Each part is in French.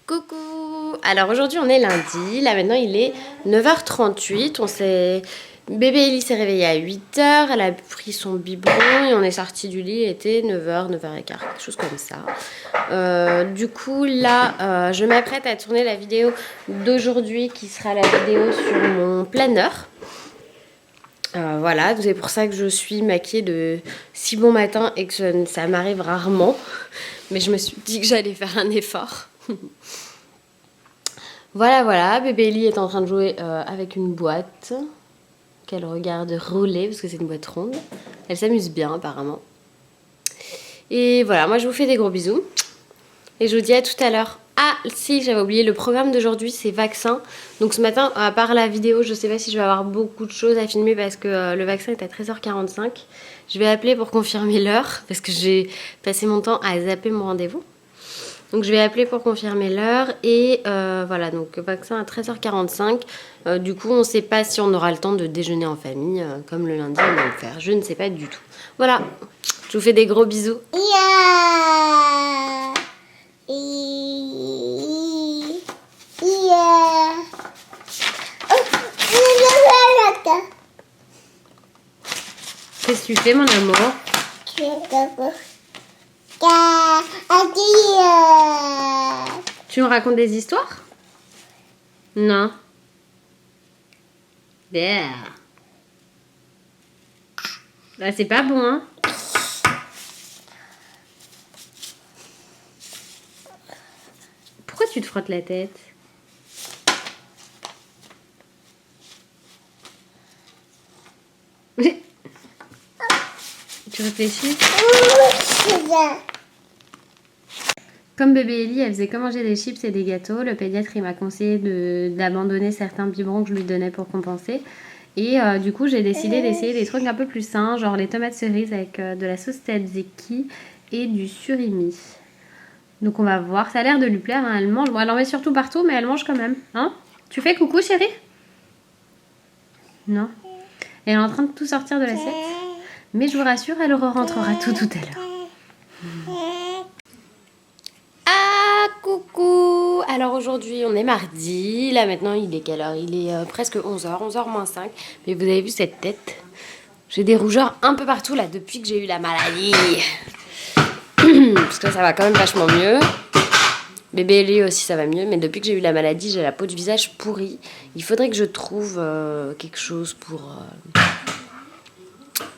Coucou! Alors aujourd'hui on est lundi, là maintenant il est 9h38, Bébé Ellie s'est réveillée à 8h, elle a pris son biberon et on est sorti du lit, il était 9h, 9h15, quelque chose comme ça. Du coup là je m'apprête à tourner la vidéo d'aujourd'hui qui sera la vidéo sur mon planeur. Voilà, c'est pour ça que je suis maquillée de si bon matin et que ça m'arrive rarement. Mais je me suis dit que j'allais faire un effort. Voilà, bébé Ellie est en train de jouer avec une boîte qu'elle regarde rouler parce que c'est une boîte ronde. Elle s'amuse bien apparemment. Et voilà, moi je vous fais des gros bisous. Et je vous dis à tout à l'heure. Ah si, j'avais oublié, le programme d'aujourd'hui c'est vaccin. Donc ce matin, à part la vidéo, je sais pas si je vais avoir beaucoup de choses à filmer parce que le vaccin est à 13h45. Je vais appeler pour confirmer l'heure parce que j'ai passé mon temps à zapper mon rendez-vous. Donc je vais appeler pour confirmer l'heure et voilà, donc vaccin à 13h45. Du coup, on ne sait pas si on aura le temps de déjeuner en famille comme le lundi on va le faire. Je ne sais pas du tout. Voilà, je vous fais des gros bisous. Qu'est-ce que tu fais, mon amour? Tu nous racontes des histoires? Non. Là, c'est pas bon, hein? Pourquoi tu te frottes la tête? Tu réfléchis? Comme bébé Ellie, elle faisait que manger des chips et des gâteaux. Le pédiatre il m'a conseillé d'abandonner certains biberons que je lui donnais pour compenser. Et du coup, j'ai décidé d'essayer des trucs un peu plus sains, genre les tomates cerises avec de la sauce tzatziki et du surimi. Donc on va voir. Ça a l'air de lui plaire, hein. Elle mange. Bon, elle en met surtout partout, mais elle mange quand même. Hein? Tu fais coucou, chérie? Non. Elle est en train de tout sortir de l'assiette. Mais je vous rassure, elle rentrera tout à l'heure. Coucou! Alors aujourd'hui on est mardi, là maintenant il est quelle heure? Il est presque 11h, 11h moins 5. Mais vous avez vu cette tête? J'ai des rougeurs un peu partout là depuis que j'ai eu la maladie. Parce que ça va quand même vachement mieux. Bébé Ellie aussi ça va mieux, mais depuis que j'ai eu la maladie j'ai la peau du visage pourrie. Il faudrait que je trouve quelque chose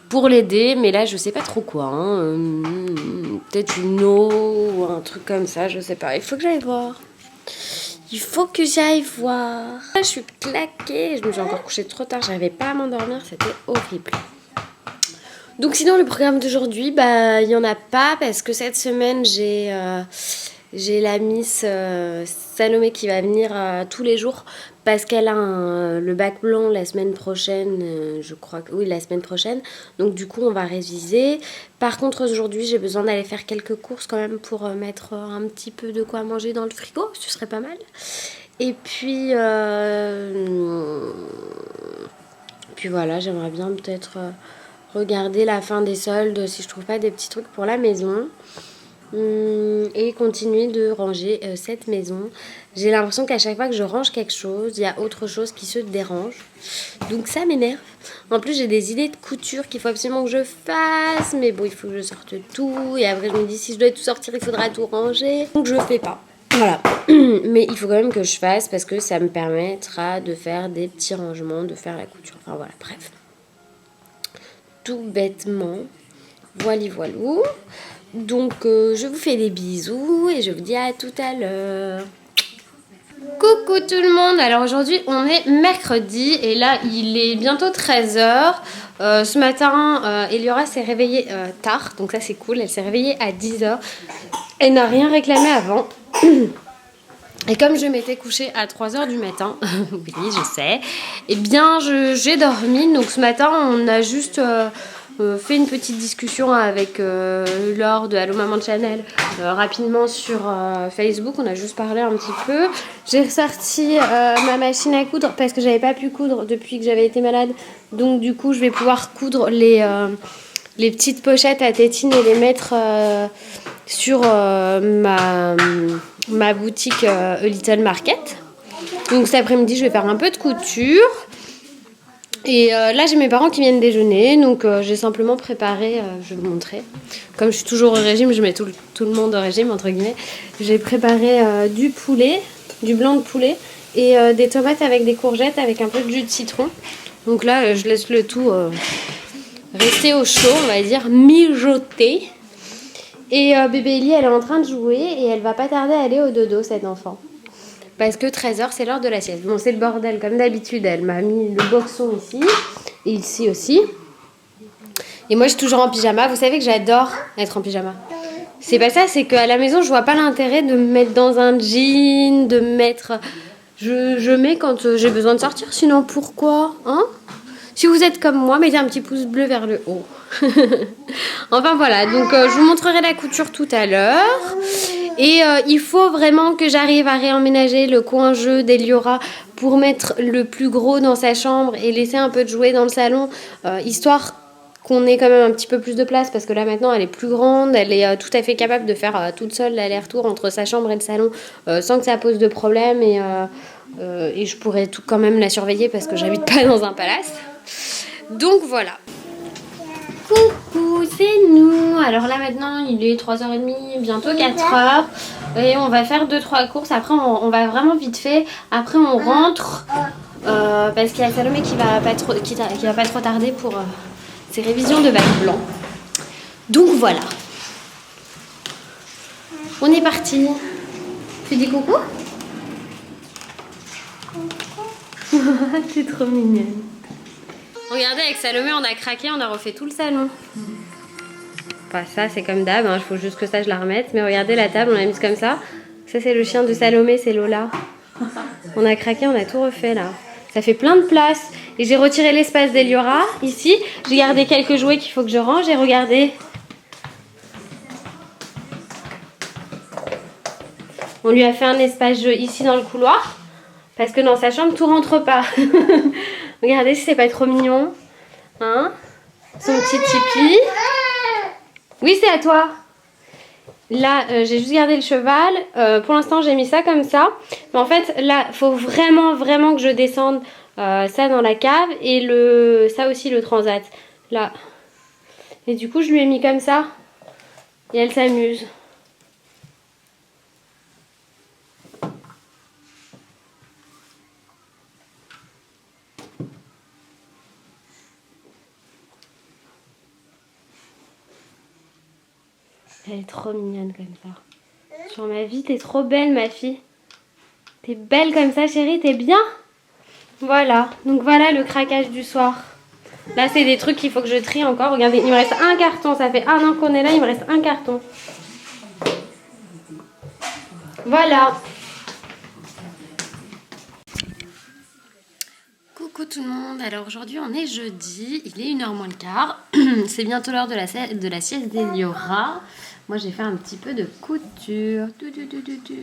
pour l'aider, mais là je sais pas trop quoi, hein. Peut-être une eau ou un truc comme ça, je sais pas, il faut que j'aille voir. Je suis claquée, je me suis encore couchée trop tard, j'arrivais pas à m'endormir, c'était horrible. Donc sinon le programme d'aujourd'hui, bah il y en a pas parce que cette semaine j'ai la Miss Salomé qui va venir tous les jours parce qu'elle a le bac blanc la semaine prochaine, je crois que oui, la semaine prochaine. Donc du coup on va réviser. Par contre aujourd'hui j'ai besoin d'aller faire quelques courses quand même pour mettre un petit peu de quoi manger dans le frigo, ce serait pas mal. Et puis voilà, j'aimerais bien peut-être regarder la fin des soldes si je trouve pas des petits trucs pour la maison. Et continuer de ranger cette maison. J'ai l'impression qu'à chaque fois que je range quelque chose, il y a autre chose qui se dérange. Donc ça m'énerve. En plus j'ai des idées de couture qu'il faut absolument que je fasse. Mais bon, il faut que je sorte tout. Et après je me dis si je dois tout sortir, il faudra tout ranger. Donc je fais pas. Voilà. Mais il faut quand même que je fasse parce que ça me permettra de faire des petits rangements, de faire la couture. Enfin voilà, bref. Tout bêtement. Voilou. Donc je vous fais des bisous et je vous dis à tout à l'heure. Coucou tout le monde. Alors aujourd'hui on est mercredi et là il est bientôt 13h. Ce matin Eliora s'est réveillée tard, donc ça c'est cool. Elle s'est réveillée à 10h. Elle n'a rien réclamé avant. Et comme je m'étais couchée à 3h du matin, oui je sais, eh bien j'ai dormi. Donc ce matin on a juste fait une petite discussion avec Laure de Allo Maman Channel rapidement sur Facebook. On a juste parlé un petit peu. J'ai ressorti ma machine à coudre parce que j'avais pas pu coudre depuis que j'avais été malade. Donc du coup je vais pouvoir coudre les petites pochettes à tétine et les mettre sur ma boutique A Little Market. Donc cet après-midi, je vais faire un peu de couture. Et là, j'ai mes parents qui viennent déjeuner. Donc j'ai simplement préparé, je vais vous montrer. Comme je suis toujours au régime, je mets tout le monde au régime, entre guillemets. J'ai préparé du poulet, du blanc de poulet. Et des tomates avec des courgettes avec un peu de jus de citron. Donc là, je laisse le tout rester au chaud, on va dire, mijoter. Et bébé Ellie, elle est en train de jouer et elle va pas tarder à aller au dodo, cette enfant. Parce que 13h, c'est l'heure de la sieste. Bon, c'est le bordel, comme d'habitude. Elle m'a mis le boxon ici, et ici aussi. Et moi, je suis toujours en pyjama. Vous savez que j'adore être en pyjama. C'est pas ça, c'est qu'à la maison, je vois pas l'intérêt de me mettre dans un jean, de me mettre... Je mets quand j'ai besoin de sortir, sinon pourquoi, hein? Si vous êtes comme moi, mettez un petit pouce bleu vers le haut. Enfin voilà, donc je vous montrerai la couture tout à l'heure. Et il faut vraiment que j'arrive à réemménager le coin jeu d'Eliora pour mettre le plus gros dans sa chambre et laisser un peu de jouets dans le salon, histoire qu'on ait quand même un petit peu plus de place, parce que là maintenant elle est plus grande, elle est tout à fait capable de faire toute seule l'aller-retour entre sa chambre et le salon sans que ça pose de problème, et je pourrais quand même la surveiller parce que j'habite pas dans un palace. Donc voilà. Coucou, c'est nous. Alors là maintenant il est 3h30, bientôt 4h. Et on va faire 2-3 courses. Après on va vraiment vite fait. Après on rentre parce qu'il y a Salomé qui va pas trop tarder pour ses révisions de bac blanc. Donc voilà. On est parti. Tu dis coucou? C'est trop mignonne. Regardez, avec Salomé, on a craqué, on a refait tout le salon. Enfin, ça, c'est comme d'hab, il faut juste que ça, je la remette. Mais regardez, la table, on l'a mise comme ça. Ça, c'est le chien de Salomé, c'est Lola. On a craqué, on a tout refait, là. Ça fait plein de place. Et j'ai retiré l'espace d'Eliora, ici. J'ai gardé quelques jouets qu'il faut que je range. Et regardez. On lui a fait un espace jeu ici dans le couloir. Parce que dans sa chambre, tout rentre pas. Regardez si c'est pas trop mignon. Hein? Son petit tipi. Oui, c'est à toi. Là, j'ai juste gardé le cheval. Pour l'instant, j'ai mis ça comme ça. Mais en fait, là, il faut vraiment, vraiment que je descende ça dans la cave. Et ça aussi, le transat. Là. Et du coup, je lui ai mis comme ça. Et elle s'amuse. Elle est trop mignonne comme ça. Sur ma vie, t'es trop belle, ma fille. T'es belle comme ça, chérie, t'es bien? Voilà. Donc voilà le craquage du soir. Là, c'est des trucs qu'il faut que je trie encore. Regardez, il me reste un carton. Ça fait 1 an qu'on est là, il me reste un carton. Voilà. Coucou tout le monde. Alors aujourd'hui, on est jeudi. Il est 1h moins le quart. C'est bientôt l'heure de la sieste d'Eliora. Moi, j'ai fait un petit peu de couture.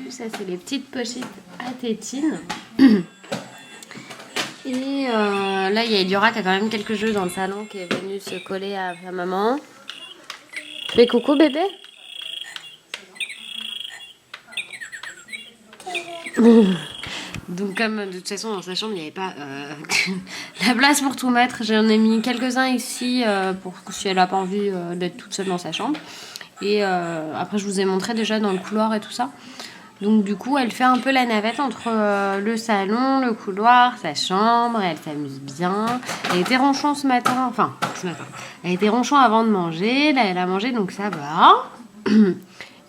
Ça, c'est les petites pochettes à tétine. Et là, il y a Eliora qui a quand même quelques jeux dans le salon, qui est venue se coller à sa maman. Fais coucou, bébé. Donc comme de toute façon dans sa chambre il n'y avait pas la place pour tout mettre, j'en ai mis quelques-uns ici pour si elle n'a pas envie d'être toute seule dans sa chambre. Et après je vous ai montré déjà dans le couloir et tout ça. Donc du coup elle fait un peu la navette entre le salon, le couloir, sa chambre, et elle s'amuse bien. Elle était ronchon ce matin, elle était ronchon avant de manger, là elle a mangé donc ça va.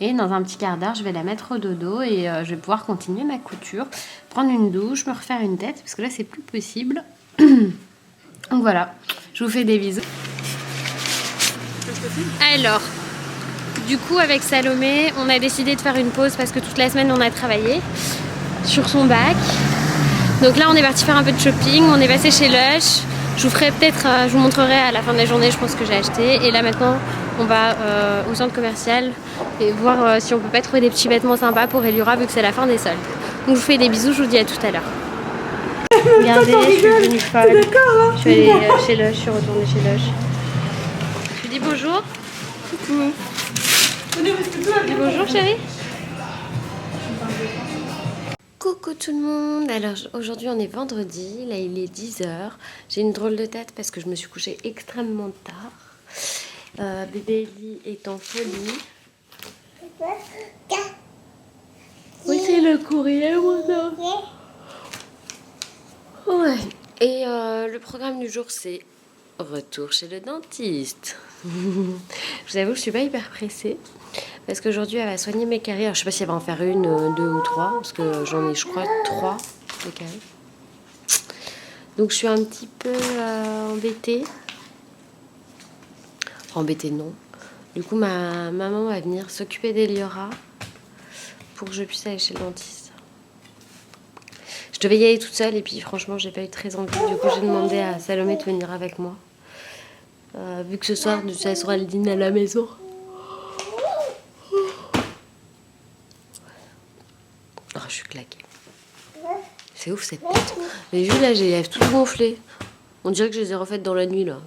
Et dans un petit quart d'heure, je vais la mettre au dodo et je vais pouvoir continuer ma couture, prendre une douche, me refaire une tête, parce que là, c'est plus possible. Donc voilà, je vous fais des bisous. Alors, du coup, avec Salomé, on a décidé de faire une pause parce que toute la semaine, on a travaillé sur son bac. Donc là, on est parti faire un peu de shopping, on est passé chez Lush. Je vous ferai peut-être, je vous montrerai à la fin de la journée, je pense que j'ai acheté. Et là maintenant, on va au centre commercial et voir si on peut pas trouver des petits vêtements sympas pour Eliora vu que c'est la fin des soldes. Donc je vous fais des bisous, je vous dis à tout à l'heure. Regardez, je suis devenue folle. Je suis allée chez Lush, je suis retournée chez Lush. Je lui dis bonjour. Coucou. Dis bonjour chérie. Coucou tout le monde. Alors aujourd'hui on est vendredi, là il est 10h. J'ai une drôle de tête parce que je me suis couchée extrêmement tard. Bébé Ellie est en folie. Oui, c'est le courrier, mon enfant. Ouais. Et le programme du jour, c'est retour chez le dentiste. Je vous avoue, je suis pas hyper pressée. Parce qu'aujourd'hui, elle va soigner mes caries. Alors, je sais pas si elle va en faire une, deux ou trois. Parce que j'en ai, je crois, 3 de caries. Donc, je suis un petit peu embêtée. Enfin, embêtée, non. Du coup, ma maman va venir s'occuper d'Eliora pour que je puisse aller chez le dentiste. Je devais y aller toute seule et puis franchement j'ai pas eu très envie. Du coup j'ai demandé à Salomé de venir avec moi. Vu que ce soir ça sera le dîner à la maison. Oh, je suis claquée. C'est ouf cette tête. Mais vu là j'ai les lèvres toutes gonflées. On dirait que je les ai refaites dans la nuit là.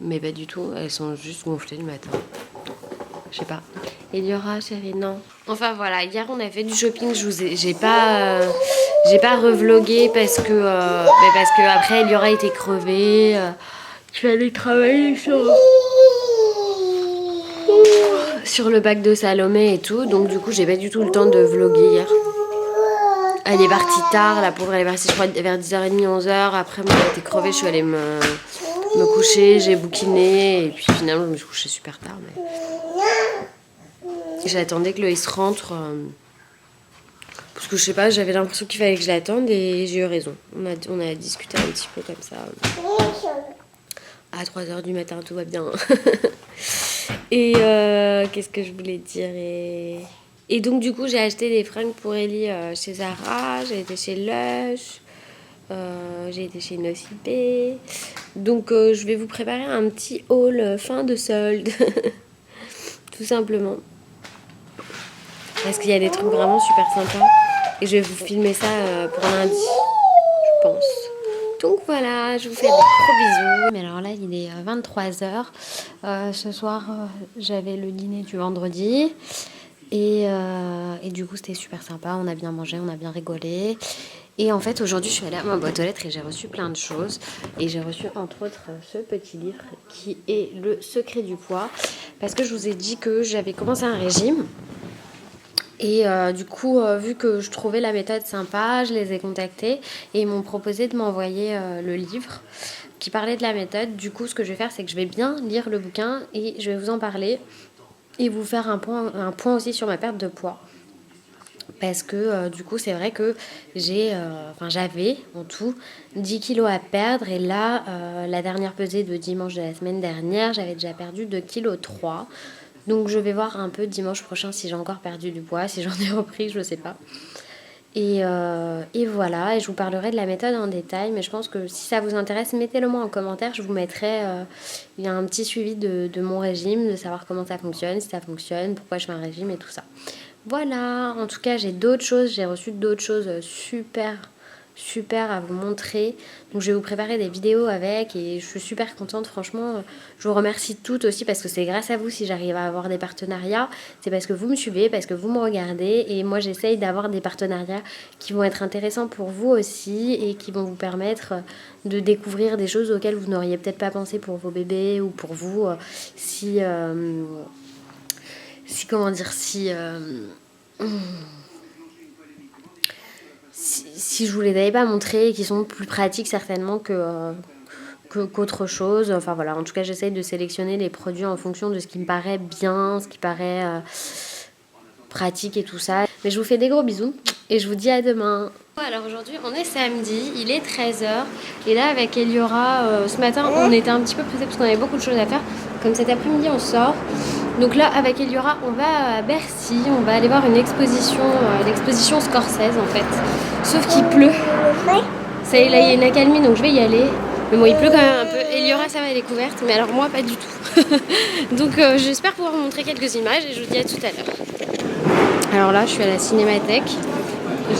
Mais pas du tout. Elles sont juste gonflées le matin. Je sais pas. Eliora, chérie, non. Enfin voilà, hier on a fait du shopping. J'ai pas revlogué parce que après Eliora était crevée. Tu allais travailler sur le bac de Salomé et tout. Donc du coup j'ai pas du tout le temps de vlogger hier. Elle est partie tard, la pauvre elle est partie je crois vers 10h30, 11h. Après moi j'étais crevée, je suis allée me coucher, j'ai bouquiné et puis finalement je me suis couchée super tard. Mais... J'attendais que Loïs rentre. Parce que je sais pas, j'avais l'impression qu'il fallait que je l'attende et j'ai eu raison. On a discuté un petit peu comme ça. À 3h du matin, tout va bien. Et qu'est-ce que je voulais dire et donc du coup j'ai acheté des fringues pour Ellie chez Zara, j'ai été chez Lush, j'ai été chez Nocipé. Donc je vais vous préparer un petit haul fin de solde. Tout simplement. Parce qu'il y a des trucs vraiment super sympas. Et je vais vous filmer ça pour lundi, je pense. Donc voilà, je vous fais des gros bisous. Mais alors là, il est 23h. Ce soir, j'avais le dîner du vendredi. Et du coup, c'était super sympa. On a bien mangé, on a bien rigolé. Et en fait, aujourd'hui, je suis allée à ma boîte aux lettres et j'ai reçu plein de choses. Et j'ai reçu, entre autres, ce petit livre qui est Le secret du poids. Parce que je vous ai dit que j'avais commencé un régime. Et du coup, vu que je trouvais la méthode sympa, je les ai contactés et ils m'ont proposé de m'envoyer le livre qui parlait de la méthode. Du coup, ce que je vais faire, c'est que je vais bien lire le bouquin et je vais vous en parler et vous faire un point aussi sur ma perte de poids. Parce que du coup, c'est vrai que j'avais en tout 10 kilos à perdre. Et là, la dernière pesée de dimanche de la semaine dernière, j'avais déjà perdu 2,3 kilos. Donc je vais voir un peu dimanche prochain si j'ai encore perdu du poids, si j'en ai repris, je ne sais pas. Et voilà, et je vous parlerai de la méthode en détail, mais je pense que si ça vous intéresse, mettez-le moi en commentaire, je vous mettrai il y a un petit suivi de mon régime, de savoir comment ça fonctionne, si ça fonctionne, pourquoi je fais un régime et tout ça. Voilà, en tout cas j'ai reçu d'autres choses super à vous montrer. Donc je vais vous préparer des vidéos avec et je suis super contente, franchement. Je vous remercie toutes aussi parce que c'est grâce à vous si j'arrive à avoir des partenariats. C'est parce que vous me suivez, parce que vous me regardez et moi j'essaye d'avoir des partenariats qui vont être intéressants pour vous aussi et qui vont vous permettre de découvrir des choses auxquelles vous n'auriez peut-être pas pensé pour vos bébés ou pour vous si je vous les avais pas montrés, qui sont plus pratiques certainement qu'autre chose. Enfin voilà, en tout cas j'essaye de sélectionner les produits en fonction de ce qui me paraît bien, ce qui paraît pratique et tout ça. Mais je vous fais des gros bisous et je vous dis à demain. Alors aujourd'hui on est samedi, il est 13h et là avec Eliora, ce matin on était un petit peu pressés parce qu'on avait beaucoup de choses à faire. Comme cet après-midi on sort. Donc là avec Eliora on va à Bercy, on va aller voir une exposition, l'exposition Scorsese en fait. Sauf qu'il pleut. Ça y est, là il y a une accalmie donc je vais y aller. Mais bon il pleut quand même un peu. Eliora ça va, elle est couverte, mais alors moi pas du tout. Donc j'espère pouvoir vous montrer quelques images et je vous dis à tout à l'heure. Alors là je suis à la Cinémathèque.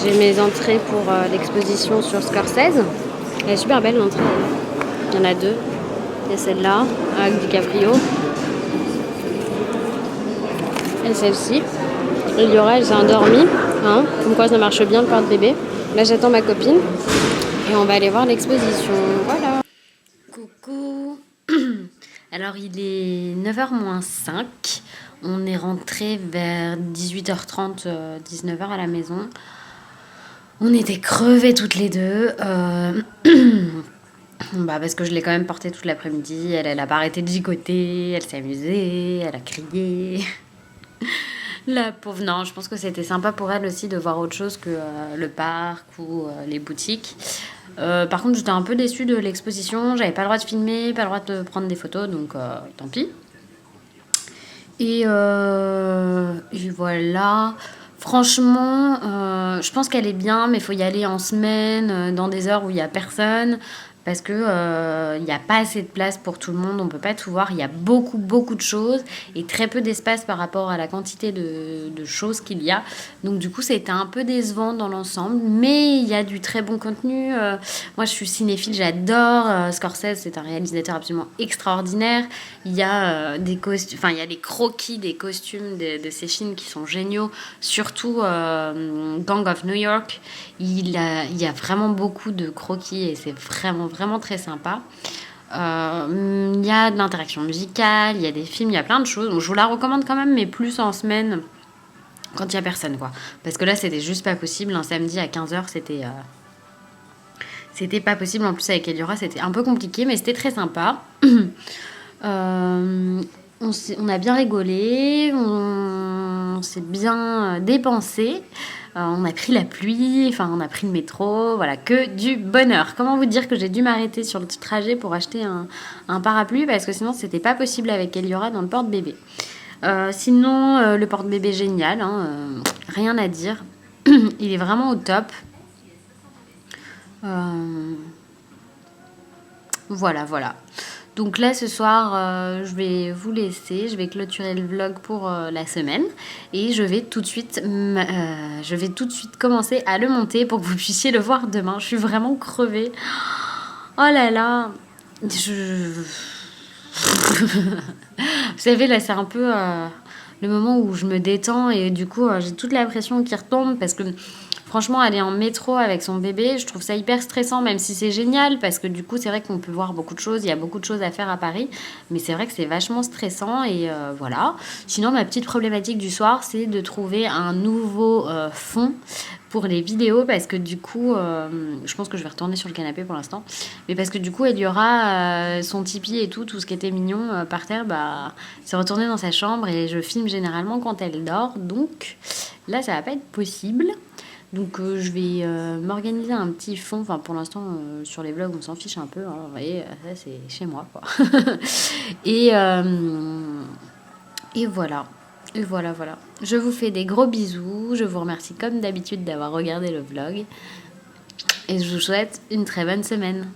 J'ai mes entrées pour l'exposition sur Scorsese. Elle est super belle l'entrée. Il y en a deux. Il y a celle-là avec DiCaprio. Et celle-ci. Eliora, elle s'est endormie. Hein, comme quoi ça marche bien le porte-bébé. Là, j'attends ma copine. Et on va aller voir l'exposition. Voilà. Coucou. Alors, il est 9h moins 5. On est rentré vers 18h30, 19h à la maison. On était crevées toutes les deux. Parce que je l'ai quand même portée toute l'après-midi. Elle a pas arrêté de gigoter. Elle s'est amusée. Elle a crié. La pauvre, non, je pense que c'était sympa pour elle aussi de voir autre chose que le parc ou les boutiques. Par contre, j'étais un peu déçue de l'exposition. J'avais pas le droit de filmer, pas le droit de prendre des photos, donc tant pis. Et voilà. Franchement, je pense qu'elle est bien, mais il faut y aller en semaine, dans des heures où il n'y a personne. Parce que il n'y a pas assez de place pour tout le monde, on ne peut pas tout voir. Il y a beaucoup, beaucoup de choses et très peu d'espace par rapport à la quantité de choses qu'il y a. Donc du coup, c'était un peu décevant dans l'ensemble. Mais il y a du très bon contenu. Moi, je suis cinéphile, j'adore. Scorsese, c'est un réalisateur absolument extraordinaire. Il y a des costumes, enfin, il y a les croquis des costumes de ces films qui sont géniaux. Surtout Gang of New York. Il y a vraiment beaucoup de croquis et c'est vraiment, vraiment très sympa. Il y a de l'interaction musicale, il y a des films, il y a plein de choses. Donc, je vous la recommande quand même, mais plus en semaine quand il n'y a personne, quoi. Parce que là, c'était juste pas possible. Un samedi à 15h, c'était pas possible. En plus, avec Eliora, c'était un peu compliqué, mais c'était très sympa. On a bien rigolé, on s'est bien dépensé. On a pris la pluie, enfin on a pris le métro, voilà, que du bonheur. Comment vous dire que j'ai dû m'arrêter sur le trajet pour acheter un parapluie parce que sinon c'était pas possible avec Eliora dans le porte-bébé. Sinon, le porte-bébé génial, hein, rien à dire. Il est vraiment au top. Voilà. Donc là, ce soir, je vais vous laisser. Je vais clôturer le vlog pour la semaine. Et je vais tout de suite commencer à le monter pour que vous puissiez le voir demain. Je suis vraiment crevée. Oh là là. Vous savez, là, c'est un peu le moment où je me détends. Et du coup, j'ai toute la pression qui retombe parce que... Franchement, aller en métro avec son bébé, je trouve ça hyper stressant, même si c'est génial, parce que du coup, c'est vrai qu'on peut voir beaucoup de choses, il y a beaucoup de choses à faire à Paris, mais c'est vrai que c'est vachement stressant, et voilà. Sinon, ma petite problématique du soir, c'est de trouver un nouveau fond pour les vidéos, parce que du coup, je pense que je vais retourner sur le canapé pour l'instant, mais parce que du coup, il y aura son tipi et tout ce qui était mignon par terre, c'est retourné dans sa chambre, et je filme généralement quand elle dort, donc là, ça va pas être possible. Donc je vais m'organiser un petit fond. Enfin pour l'instant sur les vlogs on s'en fiche un peu. Hein, vous voyez, ça c'est chez moi quoi. et voilà. Et voilà. Je vous fais des gros bisous. Je vous remercie comme d'habitude d'avoir regardé le vlog. Et je vous souhaite une très bonne semaine.